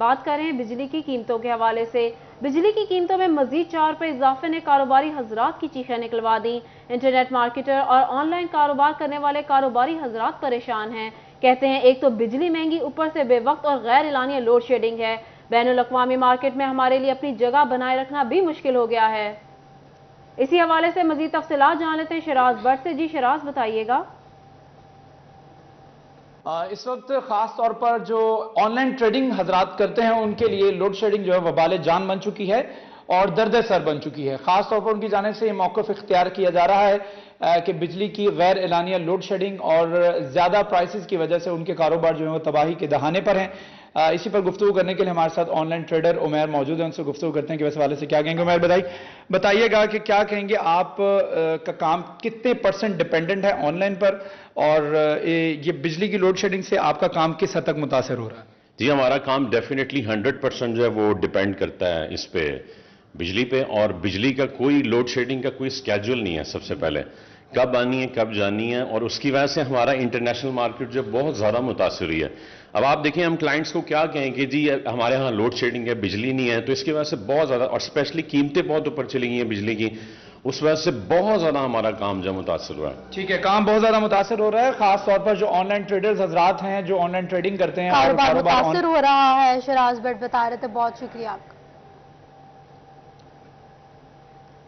बात कर रहे हैं बिजली की कीमतों के हवाले से। बिजली की कीमतों में मजीद 4 इजाफे ने कारोबारी हजरात की चीखें निकलवा दी। इंटरनेट मार्केटर और ऑनलाइन कारोबार करने वाले कारोबारी हजरात परेशान हैं। कहते हैं एक तो बिजली महंगी, ऊपर से बेवक्त और गैर एलानिया लोड शेडिंग है। बैनुल अक़वामी मार्केट में हमारे लिए अपनी जगह बनाए रखना भी मुश्किल हो गया है। इसी हवाले से मजीद तफसीलात जान लेते हैं शराज भट्ट से। जी शराज, बताइएगा। इस वक्त खास तौर पर जो ऑनलाइन ट्रेडिंग हजरात करते हैं उनके लिए लोड शेडिंग जो है वबाल जान बन चुकी है और दर्द सर बन चुकी है। खास तौर पर उनकी जानिब से ये मौक़िफ़ इख्तियार किया जा रहा है कि बिजली की गैर एलानिया लोड शेडिंग और ज़्यादा प्राइसेस की वजह से उनके कारोबार जो है वो तबाही के दहाने पर हैं। इसी पर गुफ्तगू करने के लिए हमारे साथ ऑनलाइन ट्रेडर उमैर मौजूद हैं, उनसे गुफ्तगू करते हैं कि इस हवाले से क्या कहेंगे। उमैर बताइएगा कि क्या कहेंगे, आप का काम कितने % डिपेंडेंट है ऑनलाइन पर, और ये बिजली की लोड शेडिंग से आपका काम किस हद तक मुतासर हो रहा है? जी, हमारा काम डेफिनेटली 100% जो है वो डिपेंड करता है इस पे, बिजली पे। और बिजली का कोई लोड शेडिंग का कोई स्केड्यूल नहीं है। सबसे पहले कब आनी है, कब जानी है, और उसकी वजह से हमारा इंटरनेशनल मार्केट जो बहुत ज़्यादा मुतासर हुई है। अब आप देखें, हम क्लाइंट्स को क्या कहें कि जी हमारे यहाँ लोड शेडिंग है, बिजली नहीं है, तो इसकी वजह से बहुत ज़्यादा, और स्पेशली कीमतें बहुत ऊपर चली गई हैं बिजली की, उस वजह से बहुत ज़्यादा हमारा काम जो मुतासर हुआ है। ठीक है, काम बहुत ज़्यादा मुतासर हो रहा है, खास तौर पर जो ऑनलाइन ट्रेडर्स हजरात हैं जो ऑनलाइन ट्रेडिंग करते हैं, कारोबार मुतासर हो रहा है। शराज भट्ट बता रहे थे, बहुत शुक्रिया आपका।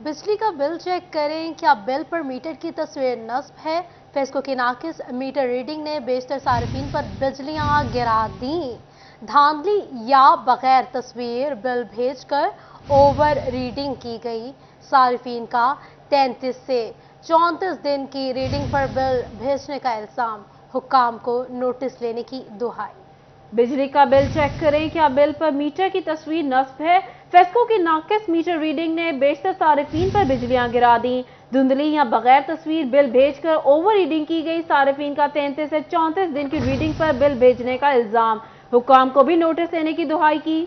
बिजली का बिल चेक करें, क्या बिल पर मीटर की तस्वीर नस्ब है? फेस्को की नाकिस मीटर रीडिंग ने बेशतर सार्फिन पर बिजलियां गिरा दी। धांधली या बगैर तस्वीर बिल भेजकर ओवर रीडिंग की गई। सार्फिन का 33 से 34 दिन की रीडिंग पर बिल भेजने का इल्जाम, हुक्काम को नोटिस लेने की दुहाई। बिजली का बिल चेक करें, क्या बिल पर मीटर की तस्वीर नस्ब है? फेस्को की नाकिस मीटर रीडिंग ने बेशतर सार्फिन पर बिजलियां गिरा दी। धुंधली या बगैर तस्वीर बिल भेजकर ओवर रीडिंग की गई। सार्फिन का 33 से 34 दिन की रीडिंग पर बिल भेजने का इल्जाम, हुक्काम को भी नोटिस लेने की दुहाई की।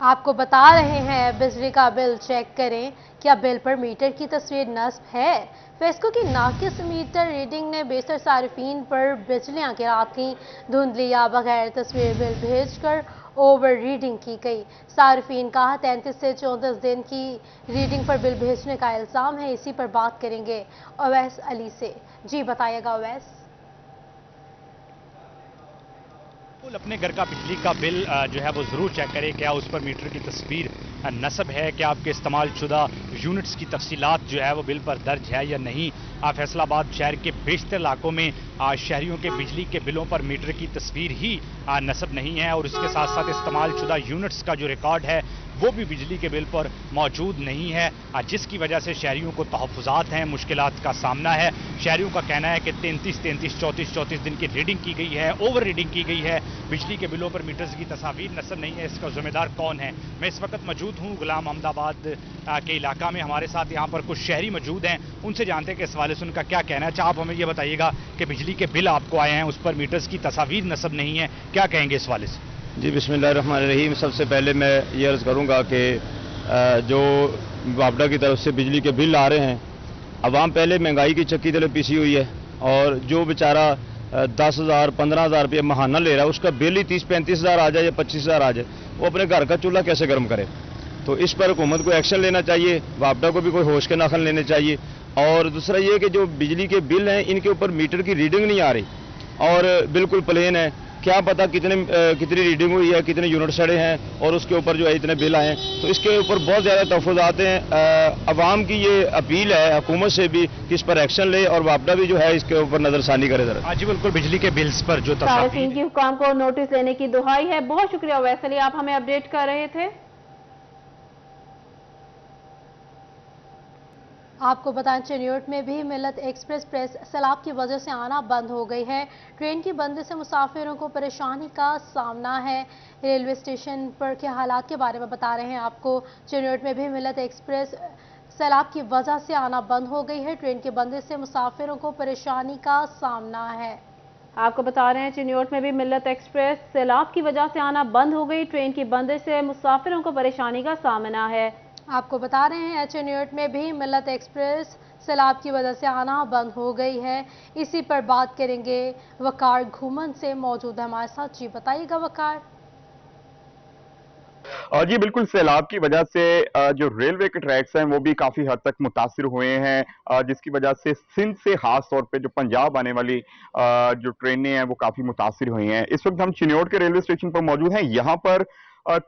आपको बता रहे हैं, बिजली का बिल चेक करें, क्या बिल पर मीटर की तस्वीर नस्ब है? फेस्को की नाकिस मीटर रीडिंग ने बेशतर सार्फिन पर बिजलियां गिरा दी। धुंधली या बगैर तस्वीर बिल भेजकर ओवर रीडिंग की गई। सार्फिन का 33 से 34 दिन की रीडिंग पर बिल भेजने का इल्जाम है। इसी पर बात करेंगे अवैस अली से। जी बताइएगा अवैस। अपने घर का बिजली का बिल जो है वो ज़रूर चेक करें, क्या उस पर मीटर की तस्वीर नस्ब है, क्या आपके इस्तेमाल शुदा यूनिट्स की तफसीलात जो है वो बिल पर दर्ज है या नहीं। फैसलाबाद शहर के बेशतर इलाकों में शहरियों के बिजली के बिलों पर मीटर की तस्वीर ही नस्ब नहीं है, और इसके साथ साथ इस्तेमाल शुदा यूनिट्स का जो रिकॉर्ड है वो भी बिजली के बिल पर मौजूद नहीं है, जिसकी वजह से शहरियों को तहफ़्फ़ुज़ात हैं, मुश्किलात का सामना है। शहरियों का कहना है कि 33, 34 दिन की रीडिंग की गई है, ओवर रीडिंग की गई है, बिजली के बिलों पर मीटर्स की तस्वीर नस्ब नहीं है। इसका जिम्मेदार कौन है? मैं इस वक्त मौजूद हूँ गुलाम अहमदाबाद के इलाका में। हमारे साथ यहाँ पर कुछ शहरी मौजूद हैं, उनसे जानते हैं कि इस वाले से उनका क्या कहना है। अच्छा, आप हमें ये बताइएगा कि बिजली के बिल आपको आए हैं, उस पर मीटर्स की तस्वीर नस्ब नहीं है, क्या कहेंगे इस वाले से? जी बिस्मिल्लाहिर्रहमानिर्रहीम। सबसे पहले मैं ये अर्ज़ करूँगा कि जो वापडा की तरफ से बिजली के बिल आ रहे हैं, अवाम पहले महंगाई की चक्की तले पीसी हुई है, और जो बेचारा 10,000 15,000 रुपये महाना ले रहा है, उसका बिल ही 30-35 हज़ार आ जाए या 25 हज़ार आ जाए, वो अपने घर का चूल्हा कैसे गर्म करे? तो इस पर हुकूमत को एक्शन लेना चाहिए, वापडा को भी कोई होश के नाखन लेने चाहिए। और दूसरा ये कि जो बिजली के बिल हैं, इनके ऊपर मीटर की रीडिंग नहीं आ रही और बिल्कुल प्लेन है। क्या पता कितनी रीडिंग हुई है, कितने यूनिट सड़े हैं, और उसके ऊपर जो है इतने बिल आए हैं। तो इसके ऊपर बहुत ज़्यादा तहफ़्फ़ुज़ात हैं। अवाम की ये अपील है हुकूमत से भी कि इस पर एक्शन ले, और वापडा भी जो है इसके ऊपर नज़रसानी करे ज़रा। जी बिल्कुल, बिजली के बिल्स पर जो सार्फिन की हुक्काम को नोटिस लेने की दुहाई है। बहुत शुक्रिया वैसे ही, आप हमें अपडेट कर रहे थे। आपको बताएं, चिन्योट में भी मिल्लत एक्सप्रेस प्रेस सैलाब की वजह से आना बंद हो गई है। ट्रेन की बंदी से मुसाफिरों को परेशानी का सामना है। रेलवे स्टेशन पर के हालात के बारे में बता रहे हैं आपको। चिन्योट में भी मिल्लत एक्सप्रेस सैलाब की वजह से आना बंद हो गई है। ट्रेन की बंदी से मुसाफिरों को परेशानी का सामना है। आपको बता रहे हैं, चिन्योट में भी मिल्लत एक्सप्रेस सैलाब की वजह से आना बंद हो गई। ट्रेन की बंदी से मुसाफिरों को परेशानी का सामना है। आपको बता रहे हैं, चिन्योट में भी मिल्लत एक्सप्रेस सैलाब की वजह से आना बंद हो गई है। इसी पर बात करेंगे वकार घूमन से, मौजूद है हमारे साथ। जी बताइएगा वकार। جی بالکل، سیلاب کی وجہ سے جو ریلوے کے ٹریکس ہیں وہ بھی کافی حد تک متاثر ہوئے ہیں، جس کی وجہ سے سندھ سے خاص طور پہ جو پنجاب آنے والی جو ٹرینیں ہیں وہ کافی متاثر ہوئی ہیں۔ اس وقت ہم چنیوٹ کے ریلوے اسٹیشن پر موجود ہیں۔ یہاں پر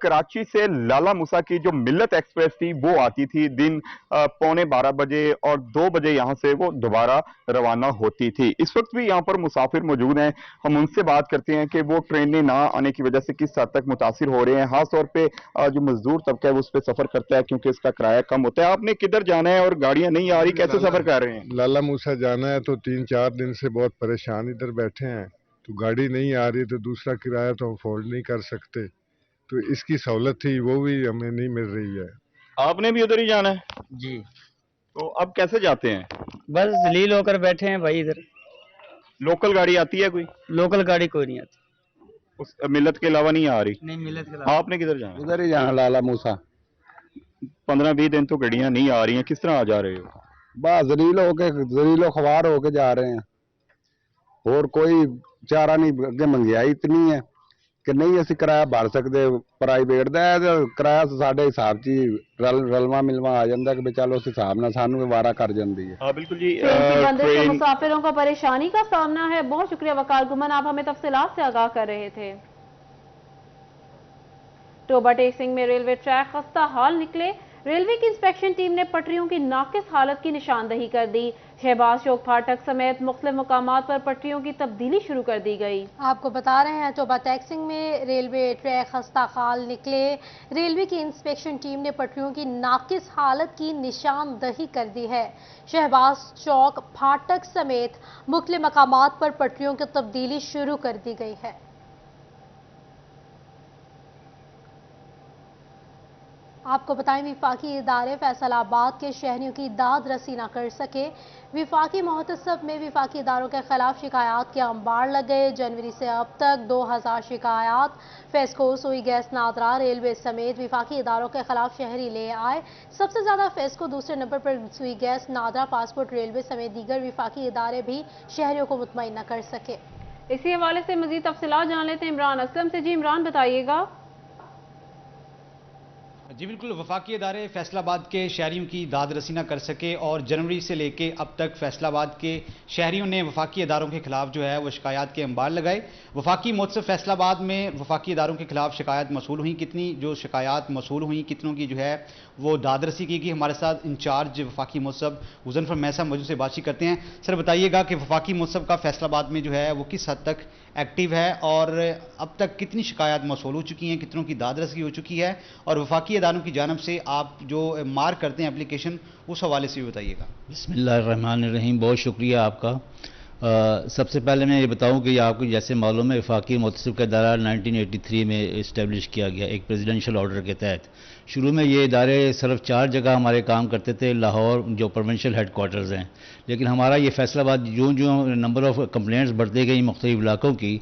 کراچی سے لالا موسیٰ کی جو ملت ایکسپریس تھی وہ آتی تھی دن 11:15 بجے اور 2 بجے یہاں سے وہ دوبارہ روانہ ہوتی تھی۔ اس وقت بھی یہاں پر مسافر موجود ہیں، ہم ان سے بات کرتے ہیں کہ وہ ٹرینیں نہ آنے کی وجہ سے کس حد تک متاثر ہو رہے ہیں، خاص طور پہ جو مزدور طبقہ ہے وہ اس پہ سفر کرتا ہے کیونکہ اس کا کرایہ کم ہوتا ہے۔ آپ نے کدھر جانا ہے اور گاڑیاں نہیں آ رہی، کیسے سفر کر رہے ہیں؟ لالا موسیٰ جانا ہے تو 3-4 دن سے بہت پریشان ادھر بیٹھے ہیں، تو گاڑی نہیں آ رہی تو دوسرا کرایہ تو افورڈ نہیں کر سکتے، تو اس کی سہولت تھی وہ بھی ہمیں نہیں مل رہی ہے۔ آپ نے بھی ادھر ہی جانا ہے؟ جی تو اب کیسے جاتے ہیں؟ بس ذلیل ہو کر بیٹھے ہیں بھائی ادھر۔ لوکل گاڑی آتی ہے کوئی؟ لوکل گاڑی کوئی نہیں آتی، اس ملت کے علاوہ نہیں آ رہی؟ نہیں ملت کے علاوہ۔ آپ نے کدھر جانا؟ ادھر ہی جانا لالا موسیٰ۔ 15-20 دن تو گاڑیاں نہیں آ رہی ہیں، کس طرح آ جا رہے ہو؟ بس ذلیل و خوار ہو کے جا رہے ہیں، اور کوئی چارہ نہیں، اگے مہنگائی اتنی ہے کہ نہیں اسی کرایہ بھر سکتے، پرائیویٹ دا ہے تے کرایہ ساڈے حساب چ رلواں ملواں آ جاندا کہ چلو اس حساب نال سانوں وارا کر جاندی ہے۔ ہاں بالکل جی، ٹرین کی بندش سے مسافروں کو پریشانی کا سامنا ہے۔ بہت شکریہ وقار گمن، آپ ہمیں تفصیلات سے آگاہ کر رہے تھے۔ ٹوبہ ٹیک سنگھ میں ریلوے ٹریک خستہ حال نکلے، ریلوے کی انسپیکشن ٹیم نے پٹریوں کی ناقص حالت کی نشاندہی کر دی۔ شہباز چوک پھاٹک سمیت مختلف مقامات پر پٹریوں کی تبدیلی شروع کر دی گئی۔ آپ کو بتا رہے ہیں ٹوبہ ٹیکسنگ میں ریلوے ٹریک خستہ حال نکلے، ریلوے کی انسپیکشن ٹیم نے پٹریوں کی ناقص حالت کی نشاندہی کر دی ہے۔ شہباز چوک پھاٹک سمیت مختلف مقامات پر پٹریوں کی تبدیلی شروع کر دی گئی ہے۔ آپ کو بتائیں وفاقی ادارے فیصل آباد کے شہریوں کی داد رسی نہ کر سکے۔ وفاقی محتسب میں وفاقی اداروں کے خلاف شکایات کے انبار لگ گئے۔ جنوری سے اب تک 2000 شکایات فیسکو، سوئی گیس نادرا، ریلوے سمیت وفاقی اداروں کے خلاف شہری لے آئے۔ سب سے زیادہ فیسکو، دوسرے نمبر پر سوئی گیس نادرا، پاسپورٹ ریلوے سمیت دیگر وفاقی ادارے بھی شہریوں کو مطمئن نہ کر سکے۔ اسی حوالے سے مزید تفصیلات جان لیتے ہیں عمران اسلم سے۔ جی عمران بتائیے گا۔ جی بالکل، وفاقی ادارے فیصل آباد کے شہریوں کی داد رسی نہ کر سکے اور جنوری سے لے کے اب تک فیصل آباد کے شہریوں نے وفاقی اداروں کے خلاف جو ہے وہ شکایات کے انبار لگائے۔ وفاقی محتسب فیصل آباد میں وفاقی اداروں کے خلاف شکایات موصول ہوئیں، کتنی جو شکایات موصول ہوئیں، کتنوں کی جو ہے وہ داد رسی کی گئی، ہمارے ساتھ انچارج وفاقی محتسب مظفر میسا موجود سے بات چیت کرتے ہیں۔ سر بتائیے گا کہ وفاقی محتسب کا فیصل آباد میں جو ہے وہ کس حد تک ایکٹیو ہے اور اب تک کتنی شکایات موصول ہو چکی ہیں، کتنوں کی داد رسی ہو چکی ہے، اور وفاقی اداروں کی جانب سے آپ جو مارک کرتے ہیں اپلیکیشن اس حوالے سے بھی بتائیے گا۔ بسم اللہ الرحمن الرحیم، بہت شکریہ آپ کا۔ سب سے پہلے میں یہ بتاؤں کہ آپ کو جیسے معلوم ہے وفاقی محتسب کا ادارہ 1983 میں اسٹیبلش کیا گیا ایک پریزیڈنشل آرڈر کے تحت۔ شروع میں یہ ادارے صرف 4 جگہ ہمارے کام کرتے تھے، لاہور جو پروونشل ہیڈ کوارٹرز ہیں، لیکن ہمارا یہ فیصل آباد جو نمبر آف کمپلینٹس بڑھتے گئی مختلف علاقوں کی،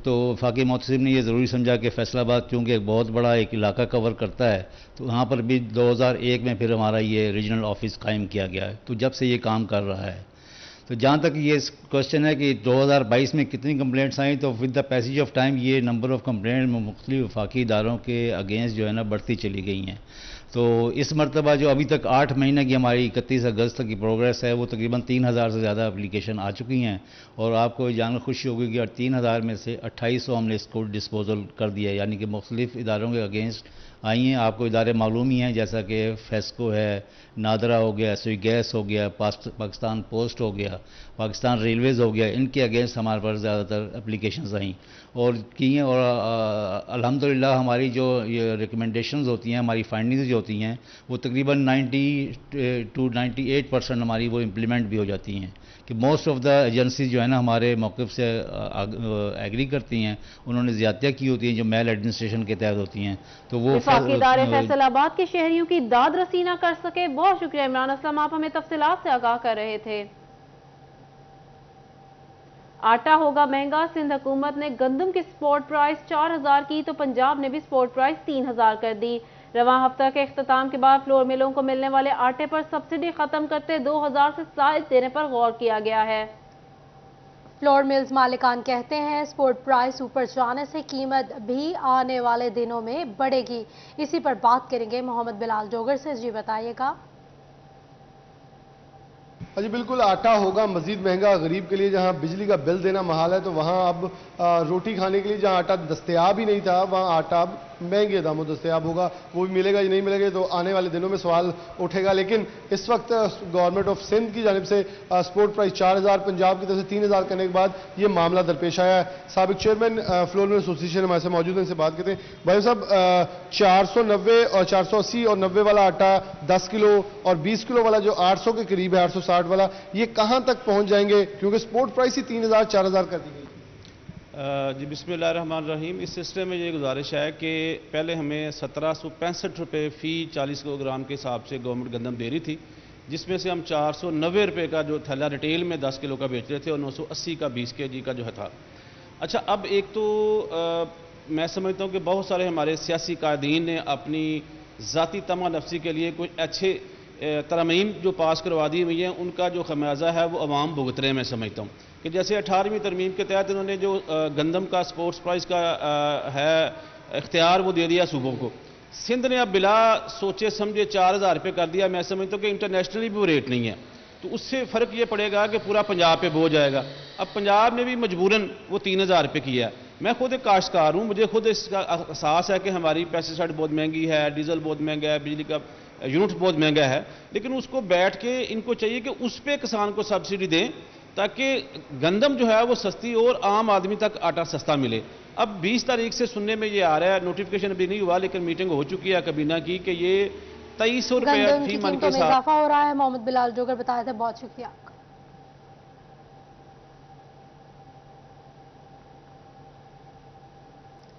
تو وفاقی محتسب نے یہ ضروری سمجھا کہ فیصل آباد چونکہ ایک بہت بڑا ایک علاقہ کور کرتا ہے تو وہاں پر بھی 2001 میں پھر ہمارا یہ ریجنل آفس قائم کیا گیا ہے، تو جب سے یہ کام کر رہا ہے۔ تو جہاں تک یہ کوشچن ہے کہ 2022 میں کتنی کمپلینٹس آئیں، تو with the passage of time یہ نمبر آف کمپلینٹ مختلف وفاقی اداروں کے اگینسٹ جو ہے نا بڑھتی چلی گئی ہیں۔ تو اس مرتبہ جو ابھی تک 8 مہینے کی ہماری 31 اگست تک کی پروگریس ہے وہ تقریباً 3000 سے زیادہ اپلیکیشن آ چکی ہیں، اور آپ کو جان کر خوشی ہوگی کہ 3000 میں سے 2800 ہم نے اس کو ڈسپوزل کر دیا ہے، یعنی کہ مختلف اداروں کے اگینسٹ آئی ہیں۔ آپ کو ادارے معلوم ہی ہیں جیسا کہ فیسکو ہے، نادرا ہو گیا، سوئی گیس ہو گیا، پاکستان پوسٹ ہو گیا، پاکستان ریلویز ہو گیا، ان کے اگینسٹ ہمارے پر زیادہ تر اپلیکیشنز آئیں اور کی ہیں، اور الحمدللہ ہماری جو یہ ریکمنڈیشنز ہوتی ہیں، ہماری فائنڈنگز جو ہوتی ہیں وہ تقریباً 90 to 98% ہماری وہ امپلیمنٹ بھی ہو جاتی ہیں، کہ موسٹ آف دا ایجنسیز جو ہے نا ہمارے موقف سے ایگری کرتی ہیں، انہوں نے زیادتیاں کی ہوتی ہیں جو میل ایڈمنسٹریشن کے تحت ہوتی ہیں، تو وہ وفاقی ادارے فیصل آباد کے شہریوں کی داد رسی نہ کر سکے۔ بہت شکریہ عمران اسلم، آپ ہمیں تفصیلات سے آگاہ کر رہے تھے۔ آٹا ہوگا مہنگا، سندھ حکومت نے گندم کی سپورٹ پرائس 4000 کی تو پنجاب نے بھی سپورٹ پرائس 3000 کر دی۔ رواں ہفتہ کے اختتام کے بعد فلور ملوں کو ملنے والے آٹے پر سبسڈی ختم کرتے 2000 سے زائد دینے پر غور کیا گیا ہے۔ फ्लोर मिल्स मालिकान कहते हैं स्पोर्ट प्राइस ऊपर जाने से कीमत भी आने वाले दिनों में बढ़ेगी। इसी पर बात करेंगे मोहम्मद बिलाल जोगर से। जी बताइएगा। जी बिल्कुल, आटा होगा मजीद महंगा गरीब के लिए। जहां बिजली का बिल देना महाल है तो वहां अब रोटी खाने के लिए जहां आटा दस्तयाब ही नहीं था वहां आटा अब महंगे दामों दस्तयाब होगा। वो भी मिलेगा या नहीं मिलेगा तो आने वाले दिनों में सवाल उठेगा। लेकिन इस वक्त गवर्नमेंट ऑफ सिंध की जानिब से स्पोर्ट प्राइस 4000, पंजाब की तरफ से 3000 करने के बाद ये मामला दरपेश आया है। साबिक चेयरमैन फ्लोर मिल एसोसिएशन हमारे साथ मौजूद हैं, इनसे बात करते हैं। भाई साहब, 490 और 480 और 90 वाला आटा 10 किलो और 20 किलो वाला जो 800 के करीब है, 860 वाला, ये कहां तक पहुंच जाएंगे? क्योंकि स्पोर्ट प्राइस ही 3000 4000 कर दी गई। जी बिस्मिल्लाहिर्रहमानिर्रहीम। इस सिलसिले में ये गुजारिश है कि पहले हमें 1765 रुपये फ़ी 40 किलोग्राम के हिसाब से गवर्नमेंट गंदम दे रही थी, जिसमें से हम 490 रुपये का जो थैला रिटेल में 10 किलो का बेच रहे थे और 980 का 20 kg का जो है था। अच्छा, अब एक तो मैं समझता हूँ कि बहुत सारे हमारे सियासी कायदीन ने अपनी ज़ाती तमा नफसी के लिए कुछ अच्छे तरमीम जो पास करवा दी हुई है, उनका जो खमियाजा है वो अवाम भुगत रहे हैं। मैं समझता हूँ कि जैसे 18वीं तरमीम के तहत उन्होंने जो गंदम का स्पोर्ट्स प्राइस का है इख्तियार वो दे दिया सूबों को। सिंध ने अब बिला सोचे समझे 4000 रुपये कर दिया। मैं समझता हूँ कि इंटरनेशनली भी वो रेट नहीं है, तो उससे फ़र्क ये पड़ेगा कि पूरा पंजाब पे बोझ जाएगा। अब पंजाब ने भी मजबूरन वो 3000 रुपये किया है। मैं खुद एक काश्तकार हूँ, मुझे खुद इसका एहसास है कि हमारी पेस्टिसाइड बहुत महंगी है, डीजल बहुत महंगा है, बिजली का यूनिट बहुत महंगा है, लेकिन उसको बैठ के इनको चाहिए कि उस पर किसान को सब्सिडी दें ताकि गंदम जो है वो सस्ती और आम आदमी तक आटा सस्ता मिले। अब 20 तारीख से सुनने में ये आ रहा है, नोटिफिकेशन अभी नहीं हुआ लेकिन मीटिंग हो चुकी है कबीना की, कि ये 2300 रुपये फी मन के साथ इजाफा हो रहा है। मोहम्मद बिलाल जोगर बताया था, बहुत शुक्रिया आपका।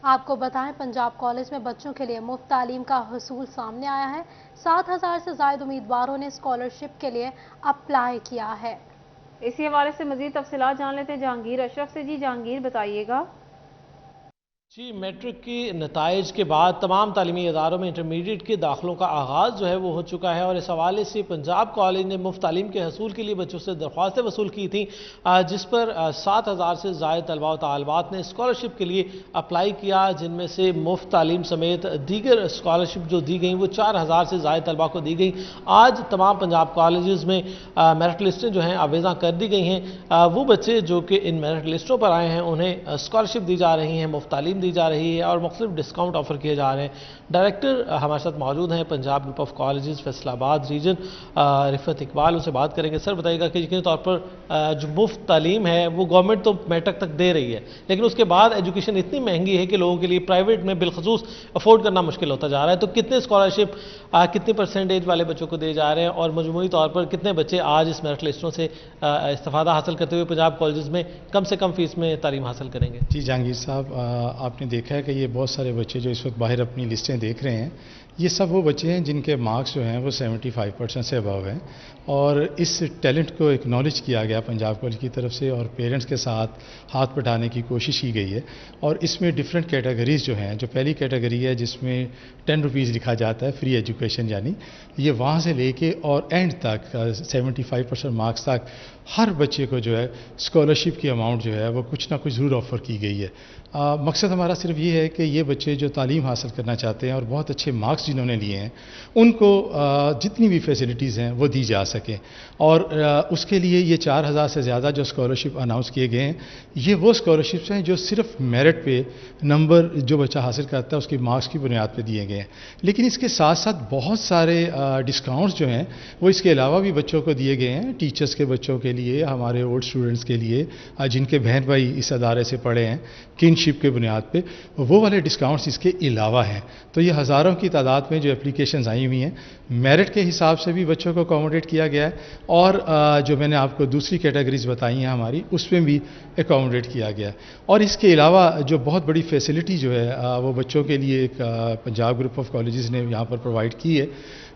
आपको बताएं, पंजाब कॉलेज में बच्चों के लिए मुफ्त तालीम का हसूल सामने आया है। 7000 से ज़ायद उम्मीदवारों ने स्कॉलरशिप के लिए अप्लाई किया है। इसी हवाले से मजीद तफसीलात जान लेते हैं जहांगीर अशरफ से। जी जहांगीर बताइएगा। जी, मैट्रिक की नताइज के बाद तमाम तालीमी इदारों में इंटरमीडिएट के दाखिलों का आगाज़ जो है वो हो चुका है और इस हवाले से पंजाब कॉलेज ने मुफ्त तालीम के हसूल के लिए बच्चों से दरख्वास्तें वसूल की थी, जिस पर 7000 से ज़ायद तलबा व तालिबात ने स्कॉलरशिप के लिए अप्लाई किया, जिनमें से मुफ्त तालीम समेत दीगर स्कॉलरशिप जो दी गई वो 4000 से ज़ायद तलबा को दी गई। आज तमाम पंजाब कॉलेज में मेरिट लिस्टें जो हैं आवेज़ा कर दी गई हैं। वो बच्चे जो कि इन मेरिट लिस्टों पर आए हैं उन्हें स्कॉलरशिप दी जा रही हैं, मुफ्त तालीम दी जा रही है और मुख्तलिफ डिस्काउंट ऑफर किए जा रहे हैं। डायरेक्टर हमारे साथ मौजूद हैं Punjab group of colleges Faisalabad region, Rifat Iqbal, उनसे बात करेंगे। सर बताइएगा कि यकीनी तौर पर जो मुफ्त तालीम है वो गवर्नमेंट तो मैट्रिक तक दे रही है, लेकिन उसके बाद एजुकेशन इतनी महंगी है कि लोगों के लिए प्राइवेट में बिलखसूस अफोर्ड करना मुश्किल होता जा रहा है। तो कितने स्कॉलरशिप कितनी परसेंटेज वाले बच्चों को दिए जा रहे हैं और मजमूई तौर पर कितने बच्चे आज इस मेरिट लिस्टों से इस्तेफादा हासिल करते हुए पंजाब कॉलेजेस में कम से कम फीस में तालीम हासिल करेंगे? जी जहांगीर साहब, आपने देखा है कि ये बहुत सारे बच्चे जो इस वक्त बाहर अपनी लिस्टें देख रहे हैं, ये सब वो बच्चे हैं जिनके मार्क्स जो हैं वो 75% से अबव हैं और इस टैलेंट को एक्नॉलेज किया गया पंजाब कॉलेज की तरफ से और पेरेंट्स के साथ हाथ बढ़ाने की कोशिश की गई है। और इसमें डिफरेंट कैटेगरीज जो हैं, जो पहली कैटेगरी है जिसमें 10 रुपीज़ लिखा जाता है फ्री एजुकेशन, यानी ये वहाँ से लेके और एंड तक 75% मार्क्स तक हर बच्चे को जो है स्कॉलरशिप की अमाउंट जो है वो कुछ ना कुछ ज़रूर ऑफ़र की गई है। मकसद हमारा सिर्फ ये है कि ये बच्चे जो तालीम हासिल करना चाहते हैं और बहुत अच्छे मार्क्स जिन्होंने लिए हैं उनको जितनी भी फैसिलिटीज़ हैं वो दी जा सकें। और उसके लिए ये 4000 से ज़्यादा जो स्कॉलरशिप अनाउंस किए गए हैं, ये वो स्कॉलरशिप्स हैं जो सिर्फ मेरिट पे नंबर जो बच्चा हासिल करता है उसकी मार्क्स की बुनियाद पे दिए गए हैं। लेकिन इसके साथ साथ बहुत सारे डिस्काउंट्स जो हैं वो इसके अलावा भी बच्चों को दिए गए हैं। टीचर्स के बच्चों के लिए, हमारे ओल्ड स्टूडेंट्स के लिए जिनके बहन भाई इस अदारे से पढ़े हैं किनशिप के बुनियाद पे, वो वाले डिस्काउंट्स इसके अलावा हैं। तो ये हज़ारों की तादाद में जो एप्लीकेशंस आई हुई हैं, मेरिट के हिसाब से भी बच्चों को अकोमोडेट किया गया है और जो मैंने आपको दूसरी कैटेगरीज बताई हैं हमारी, उसमें भी अकोमोडेट किया गया है। और इसके अलावा जो बहुत बड़ी फैसिलिटी जो है वो बच्चों के लिए एक पंजाब ग्रुप ऑफ कॉलेजेस ने यहाँ पर प्रोवाइड की है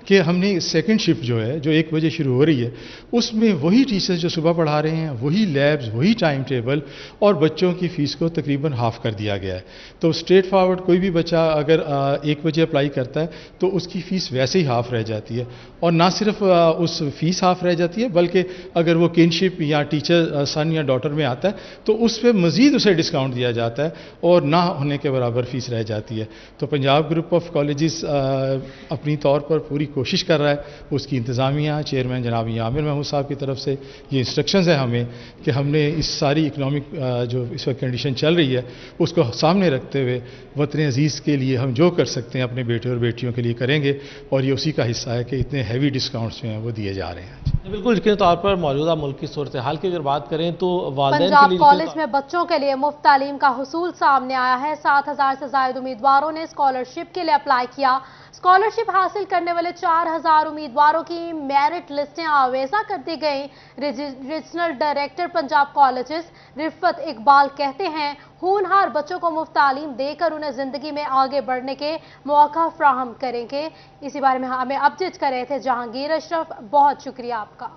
कि हमने सेकंड शिफ्ट जो है जो 1 बजे शुरू हो रही है, उसमें वही टीचर्स जो से सुबह पढ़ा रहे हैं, वही लैब्स, वही टाइम टेबल, और बच्चों की फ़ीस को तकरीबन हाफ कर दिया गया है। तो स्ट्रेट फॉरवर्ड कोई भी बच्चा अगर 1 बजे अप्लाई करता है तो उसकी फ़ीस वैसे ही हाफ रह जाती है, और ना सिर्फ उस फीस हाफ रह जाती है, बल्कि अगर वो किनशिप या टीचर सन या डॉटर में आता है तो उस पर मज़ीद उसे डिस्काउंट दिया जाता है और ना होने के बराबर फ़ीस रह जाती है। तो पंजाब ग्रुप ऑफ कॉलेजेस अपनी तौर पर पूरी कोशिश कर रहा है, उसकी इंतज़ामिया चेयरमैन जनाब आमिर महमूद साहब की तरफ से ये इंस्ट्रक्शंस है हमें कि हमने इस सारी इकनॉमिक जो इस वक्त कंडीशन चल रही है उसको सामने रखते हुए वतन अजीज़ के लिए हम जो कर सकते हैं अपने बेटे और बेटियों के लिए करेंगे, और ये उसी का हिस्सा है कि इतने हैवी डिस्काउंट्स जो हैं वो दिए जा रहे हैं। बिल्कुल, यकीनी तौर पर मौजूदा मुल्क की सूरत हाल की अगर बात करें तो वालिदैन के पंजाब लिए कॉलेज में बच्चों के लिए मुफ्त तालीम का हुसूल सामने आया है। 7000 से ज्यादा उम्मीदवारों ने स्कॉलरशिप के लिए अप्लाई किया। स्कॉलरशिप हासिल करने वाले 4000 उम्मीदवारों की मेरिट लिस्टें आवेजा कर दी गई। Regional director Punjab colleges Rifat Iqbal कहते हैं, होनहार बच्चों को मुफ्त तालीम देकर उन्हें जिंदगी में आगे बढ़ने के मौका फ्राहम करेंगे। इसी बारे में हमें अपडेट कर रहे थे जहांगीर अशरफ, बहुत शुक्रिया आपका।